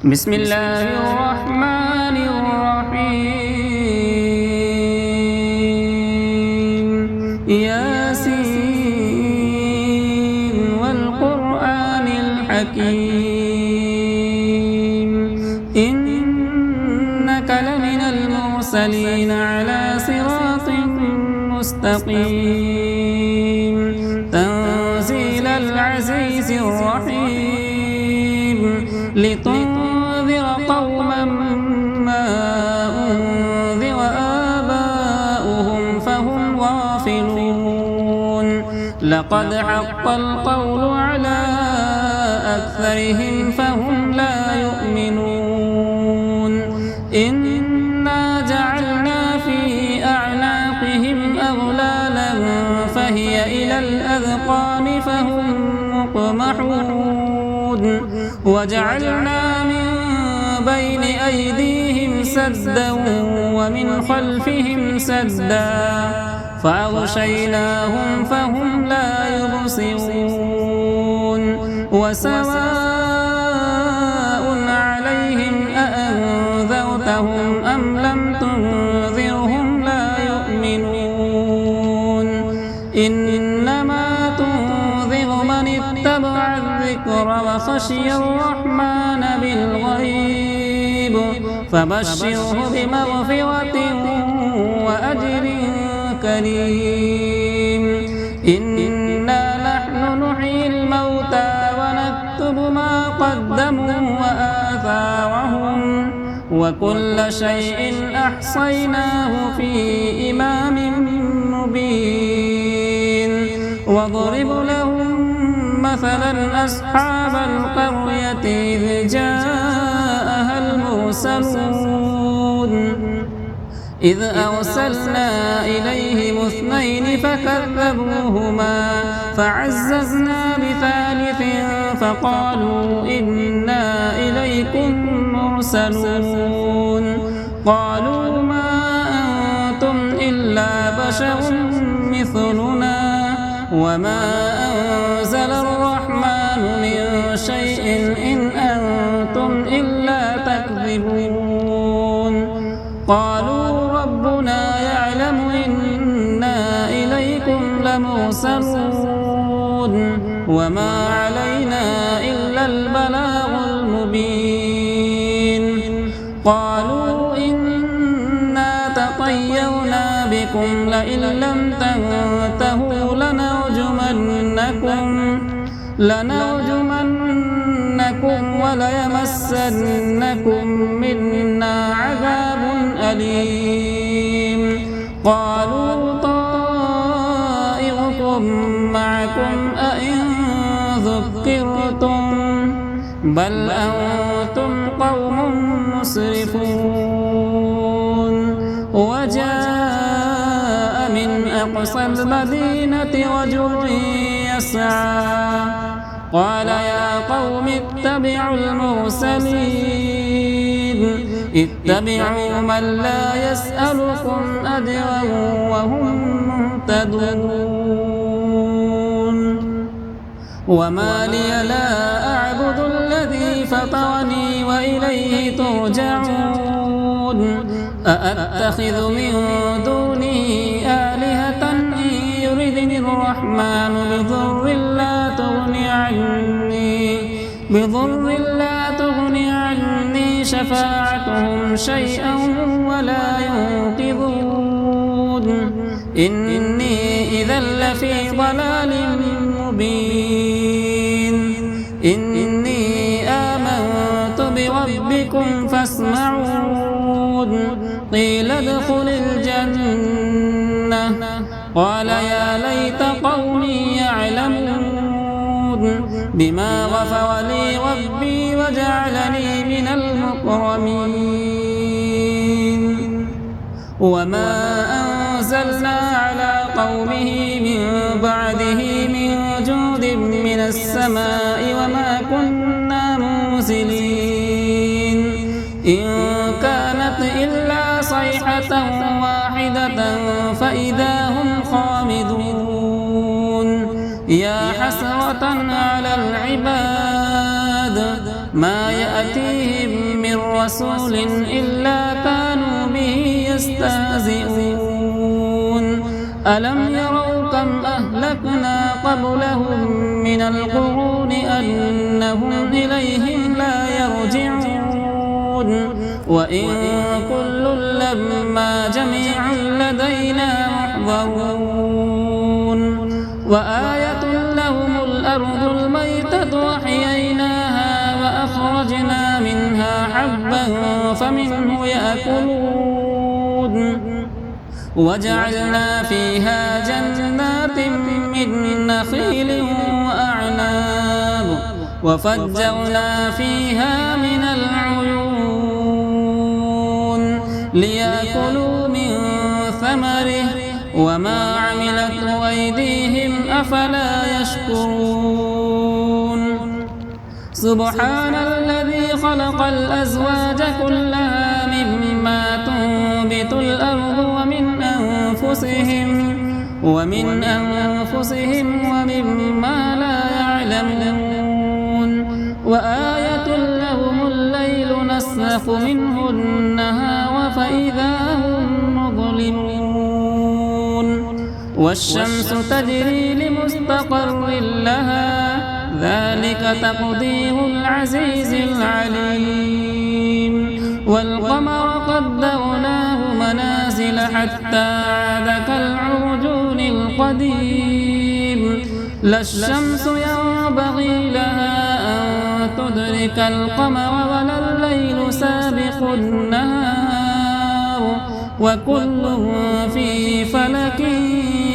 بسم الله الرحمن الرحيم ياسين والقرآن الحكيم إنك لمن المرسلين على صراط مستقيم تنزيل العزيز الرحيم لتنذر قوما ما أنذر آباؤهم فهم غافلون لقد حق القول على أكثرهم فهم لا يؤمنون إنا جعلنا في أعناقهم أغلالا فهي إلى الأذقان فهم مقمحون وجعلنا من بين أيديهم سدا ومن خلفهم سدا فأغشيناهم فهم لا يبصرون وسواء عليهم أأنذرتهم أم لم تنذرهم لا يؤمنون إنما تنذر من اتبع الذكر وخشي الرحمن بالغيب فبشره بمغفرة وأجر كريم إنا نحن نحيي الموتى ونكتب ما قدموا وآثارهم وكل شيء أحصيناه في إمام مبين واضرب لهم مثلا أصحاب القرية إذ جاءها المرسلون إذ أرسلنا إليهم اثنين فكذبوهما فعززنا بثالث فقالوا إنا إليكم مرسلون قالوا ما أنتم إلا بشر مثلنا وما أنزل الرحمن من شيء إن أنتم إلا تكذبون قالوا ربنا يعلم إنا إليكم لمرسلون وما علينا إلا البلاغ المبين قالوا إنا تطيرنا بكم لئن لم تنتهوا لنرجمنكم وليمسنكم منا عذاب أليم قالوا طائركم معكم أئن ذكرتم بل أنتم قوم مسرفون وجاء من أقصى المدينة رجل يسعى قال يا قوم اتبعوا المرسلين اتبعوا من لا يسألكم أجرا وهم مهتدون وما لي لا أعبد الذي فطرني وإليه ترجعون أأتخذ من دونه آلهة إن يردني الرحمن بضر لا تغني عني شفاعتهم شيئا ولا ينقذون إني إذا لفي ضلال مبين إني آمنت بربكم فاسمعون قيل ادخل الجنة قال يا ليت قومي يعلمون بما غفر لي ربي وجعلني من المكرمين وما أنزلنا على قومه من بعده من جود من السماء وما كنا منزلين إن كانت إلا صيحة واحدة فإذا هم خامدون يا حسرة على العباد ما يأتيهم من رسول إلا كانوا به يستهزئون ألم يروا كم أهلكنا قبلهم من القرون أنهم إليهم لا يرجعون وإن كل لما جميع لدينا محضرون وآية لهم الأرض الميتة وأحييناها وأخرجنا منها حبا فمنه يأكلون وجعلنا فيها جنات من نخيل وأعناب وفجرنا فيها من العيون ليأكلوا من ثمره وما عملته أيديهم أفلا يشكرون سبحان الذي خلق الأزواج كلها مما تنبت الأرض ومن أنفسهم ومما لا يعلمون وآية لهم الليل نسلخ منه النهار فإذا هم مظلمون والشمس تجري لمستقر لها ذلك تقدير العزيز العليم والقمر قدرناه منازل حتى عاد كالعرجون القديم لا الشمس ينبغي لها أن تدرك القمر ولا الليل سابق النهار وكل في فلك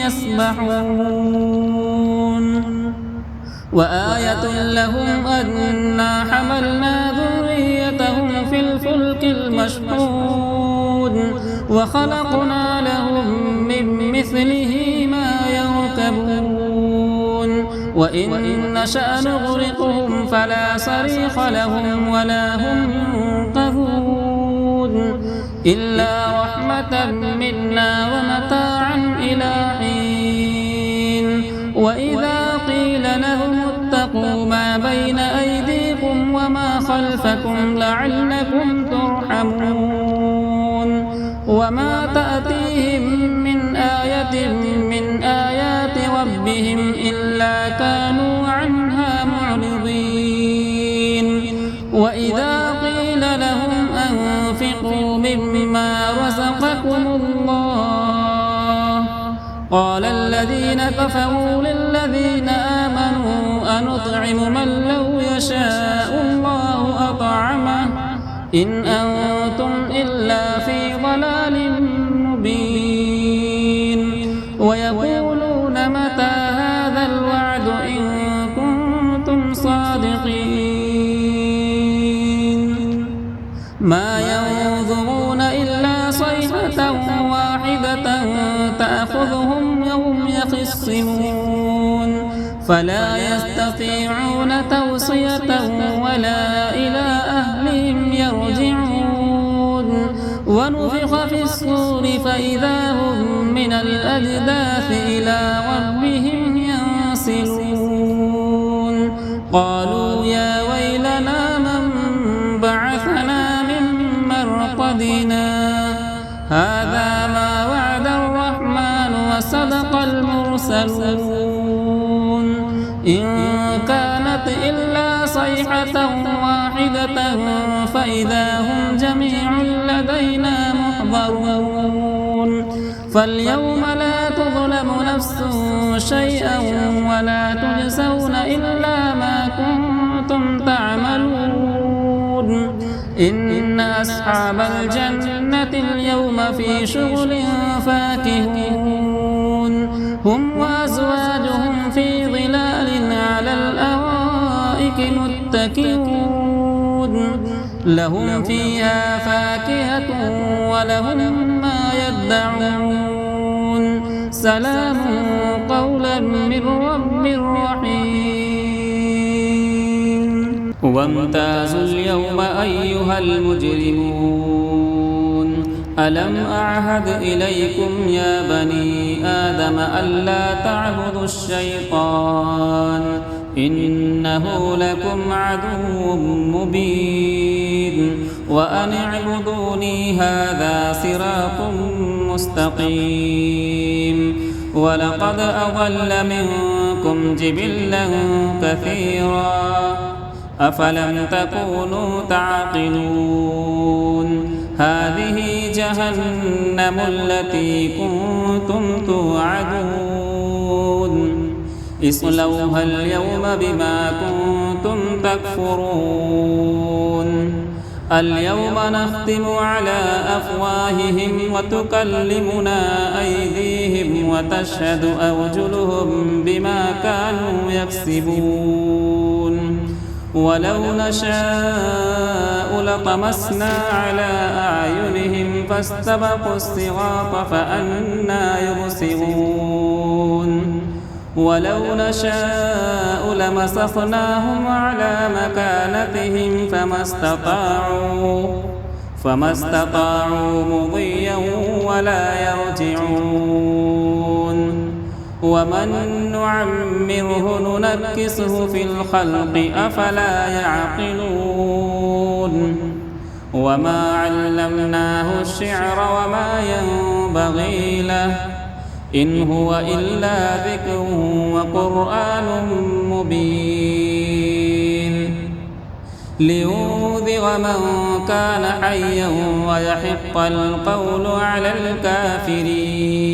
يسبحون وآية لهم أنا حملنا ذريتهم في الفلك المشحون وخلقنا لهم من مثله ما يركبون وإن نشأ نغرقهم فلا صريخ لهم ولا هم ينقذون إلا رحمة منا ومتاعا إلى حين وإذا قيل لهم اتقوا ما بين أيديكم وما خلفكم لعلكم ترحمون وما تأتيهم من آية من آيات ربهم إلا كانوا عنها معرضين وإذا قيل لهم أنفقوا مما رزقكم الله قال الذين كفروا للذين آمنوا أنطعم من لو يشاء الله أطعمه إن أنتم إلا في ضلال مبين ويقولون متى هذا الوعد إن كنتم صادقين ما ينظرون إلا صيحة واحدة تأخذهم يوم يخصمون فلا يستطيعون توصية ولا إلى أهلهم يرجعون ونفخ في الصور فإذا هم من الأجداث إلى ربهم ينسلون قالوا يا ويلنا من بعثنا من مرقدنا هذا ما وعد الرحمن وصدق المرسلون إن كانت إلا صيحة واحدة فإذا هم جميع لدينا محضرون فاليوم لا تظلم نفس شيئا ولا تجزون إلا ما كنتم تعملون إن أصحاب الجنة اليوم في شغل فاكهون هم وأزواجهم في ظلال على الأرائك متكئون لهم فيها فاكهة ولهم ما يدعون سلام قولا من رب رحيم وامتازوا اليوم أيها المجرمون ألم أعهد إليكم يا بني آدم ألا تعبدوا الشيطان إنه لكم عدو مبين وأن اعبدوني هذا صراط مستقيم ولقد أضل منكم جبلا كثيرا أفلم تكونوا تعقلون هذه جهنم التي كنتم توعدون اصلوها اليوم بما كنتم تكفرون اليوم نختم على أفواههم وتكلمنا أيديهم وتشهد أرجلهم بما كانوا يكسبون ولو نشاء لطمسنا على أعينهم فاستبقوا الصراط فأنى يبصرون ولو نشاء لمسخناهم على مكانتهم فما استطاعوا مضيا ولا يرجعون ومن نعمره ننكسه في الخلق أفلا يعقلون وما علمناه الشعر وما ينبغي له إن هو إلا ذكر وقرآن مبين لينذر من كان حيا ويحق القول على الكافرين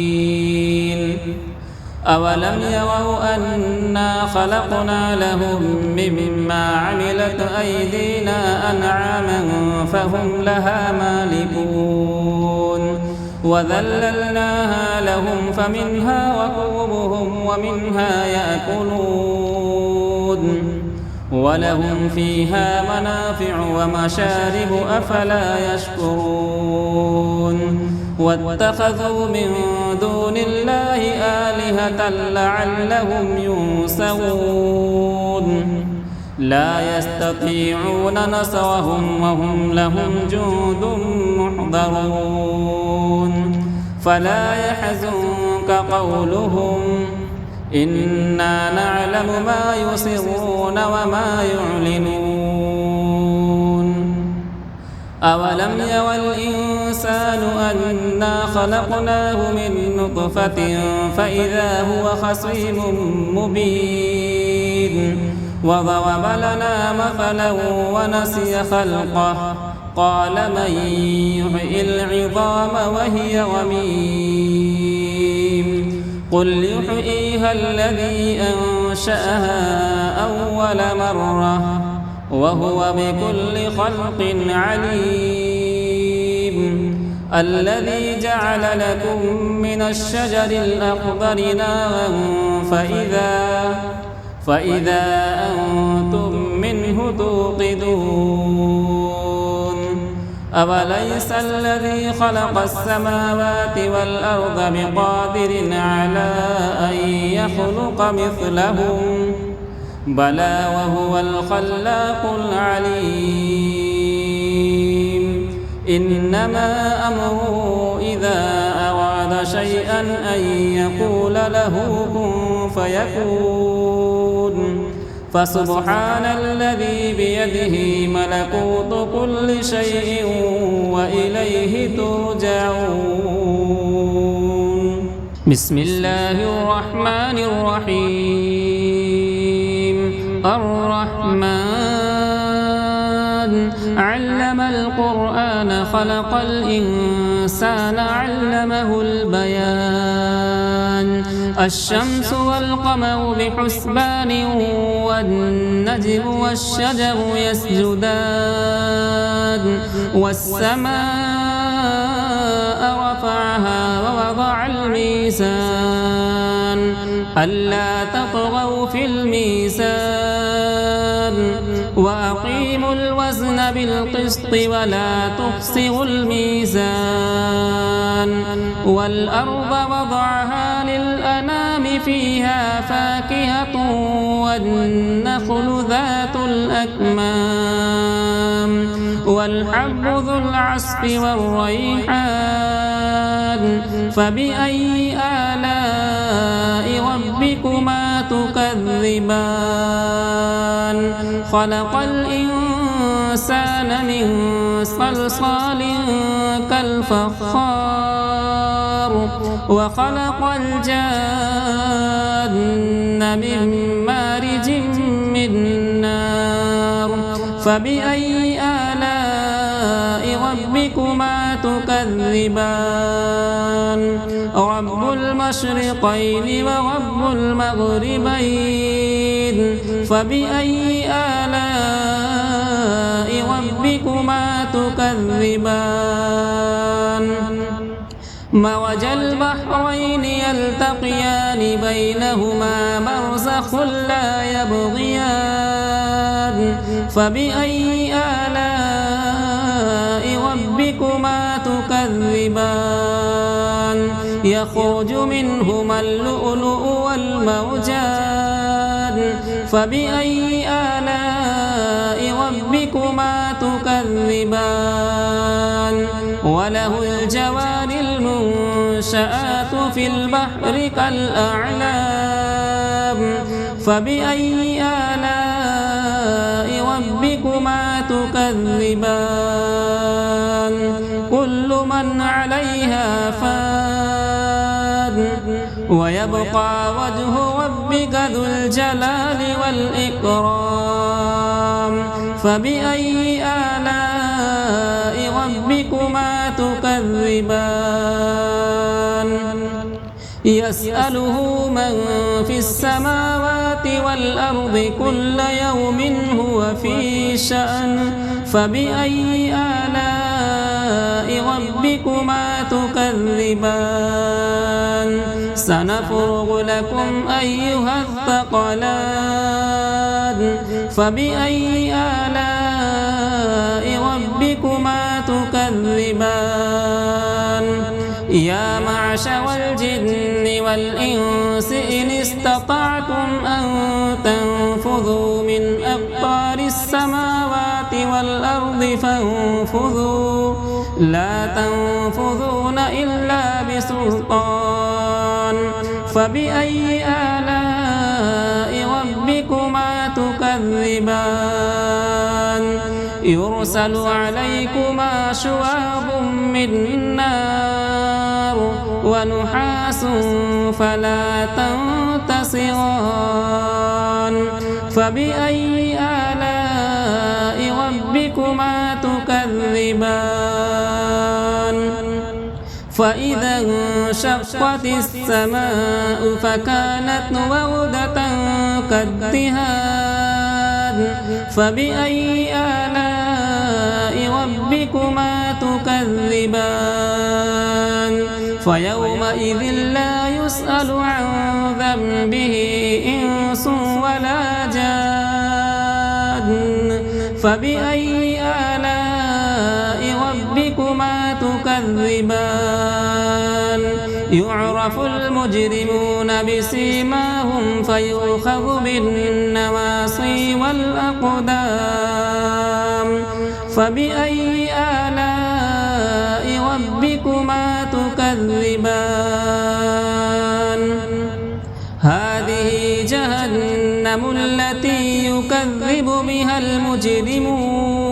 أولم يروا أنا خلقنا لهم مما عملت أيدينا أنعاما فهم لها مالكون وذللناها لهم فمنها ركوبهم ومنها يأكلون ولهم فيها منافع ومشارب أفلا يشكرون واتخذوا من دون الله آلهة لعلهم ينصرون لا يستطيعون نصرهم وهم لهم جند محضرون فلا يحزنك قولهم إنا نعلم ما يسرون وما يعلنون أولم ير الإنسان أنا خلقناه من نطفة فإذا هو خصيم مبين وضرب لنا مثلا ونسي خلقه قال من يحيي العظام وهي رميم قل يحييها الذي أنشأها أول مرة وهو بكل خلق عليم الذي جعل لكم من الشجر الأخضر نارا فإذا أنتم منه توقدون أوليس الذي خلق السماوات والأرض بقادر على أن يخلق مثلهم بلى وهو الخلاق العليم إنما أمره إذا أراد شيئا أن يقول له كن فيكون فسبحان الذي بيده ملكوت كل شيء وإليه ترجعون بسم الله الرحمن الرحيم الرحمن علم القرآن خلق الإنسان علمه البيان الشمس والقمر بحسبان والنجم والشجر يسجدان والسماء رفعها ووضع الميزان ألا تطغوا في الميزان وأقيموا الوزن بالقسط ولا تخسروا الميزان والأرض وضعها للأنام فيها فاكهة والنخل ذات الأكمام والحب ذو العصف والريحان فبأي آلاء ربكما تكذبان خلق الإنسان الإنسان من صلصال كالفخار وخلق الجان من مارج من نار فبأي آلاء ربكما تكذبان رب المشرقين ورب المغربين فبأي آلاء ربكما تكذبان مرج البحرين يلتقيان بينهما برزخ لا يبغيان فبأي آلاء ربكما تكذبان يخرج منهما اللؤلؤ والمرجان فبأي آلاء ربكما تكذبان وله الجوار المنشآت في البحر كالأعلام فبأي آلاء ربكما تكذبان كل من عليها فان ويبقى وجه ربك ذو الجلال والإكرام فبأي آلاء ربكما تكذبان يسأله من في السماوات والأرض كل يوم هو في شأن فبأي آلاء ربكما تكذبان سنفرغ لكم أيها الثقلان فبأي آلاء ربكما تكذبان يا معشر الجن والإنس إن استطعتم أن تنفذوا من أقطار السماوات والأرض فانفذوا لا تنفذون إلا بسلطان فبأي آلاء ربكما تكذبان يرسل عليكما شواظ من نار ونحاس فلا تنتصران فبأي آلاء ربكما تكذبان فإذا انشقت السماء فكانت وردة كالدهان فبأي آلاء ربكما تكذبان فيومئذ لا يسأل عن ذنبه إنس ولا جان فبأي آلاء ربكما تكذبان يعرف المجرمون بسيماهم فيؤخذ بالنواصي والأقدام فبأي آلاء ربكما تكذبان هذه جهنم التي يكذب بها المجرمون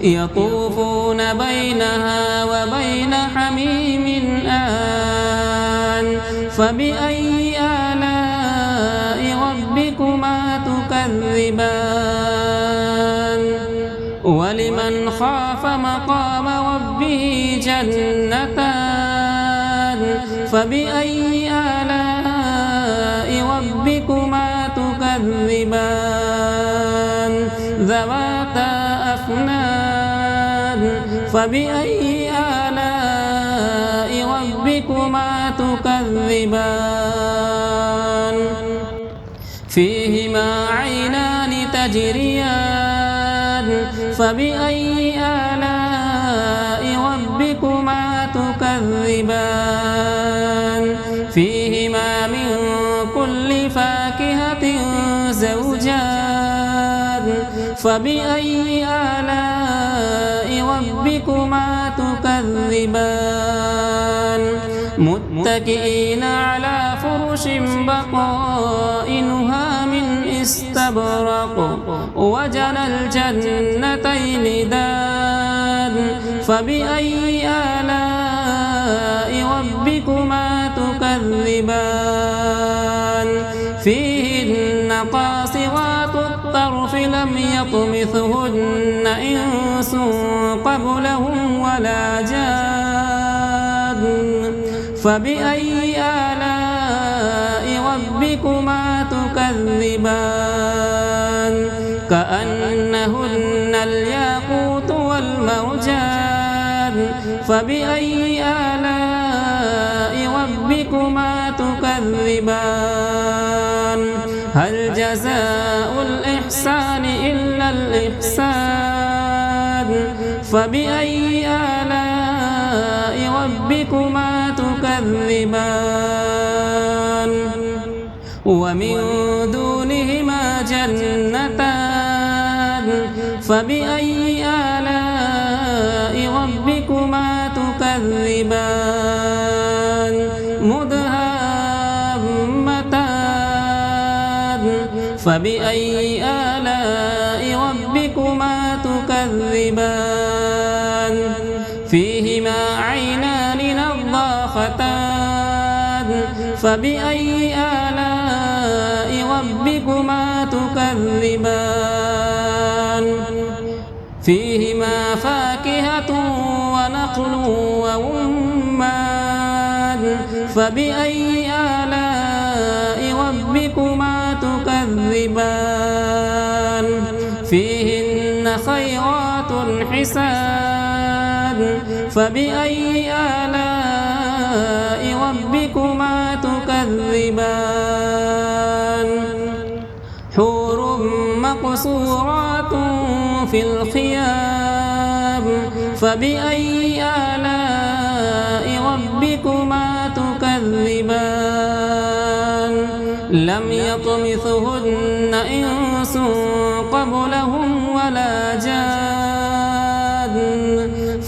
يطوفون بينها وبين حميم آن فبأي آلاء ربكما تكذبان ولمن خاف مقام ربه جنتان فبأي آلاء ربكما تكذبان ذواتا أفنان فبأي آلاء ربكما تكذبان فيهما عينان تجريان فبأي آلاء ربكما تكذبان فيهما من كل فاكهة زوجان فبأي آلاء ربكما تكذبان متكئين على فرش بطائنها من استبرق واستبرق وجنى الجنتين دان فبأي آلاء ربكما تكذبان فيهن قاصرات الطرف لم يطمثهن إنس قبلهم ولا جان فبأي آلاء ربكما تكذبان كأنهن الياقوت والمرجان فبأي آلاء ربكما تكذبان هل جزاء الإحسان إلا الإحسان فبأي آلاء ربكما تكذبان ومن دونهما جنتان فبأي آلاء ربكما تكذبان مدهامتان فبأي آلاء ربكما تكذبان فيهما عينان نضاختان فبأي آلاء ربكما تكذبان فيهما فاكهة ونخل ورمان فبأي آلاء ربكما تكذبان فيهن خيرات حسان فبأي آلاء ربكما تكذبان حور مقصورات في الخيام فبأي آلاء ربكما تكذبان لم يطمثهن إنس قبلهم ولا جان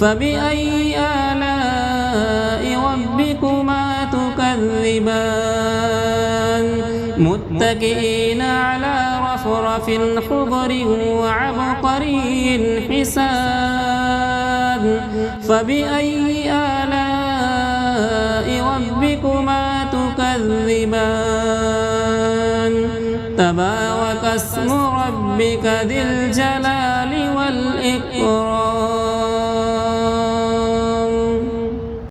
فبأي آلاء ربكما تكذبان متكئين على رفرف خضر وعبقري حسان فبأي آلاء ربكما تكذبان تبارك اسم ربك ذي الجلال والإكرام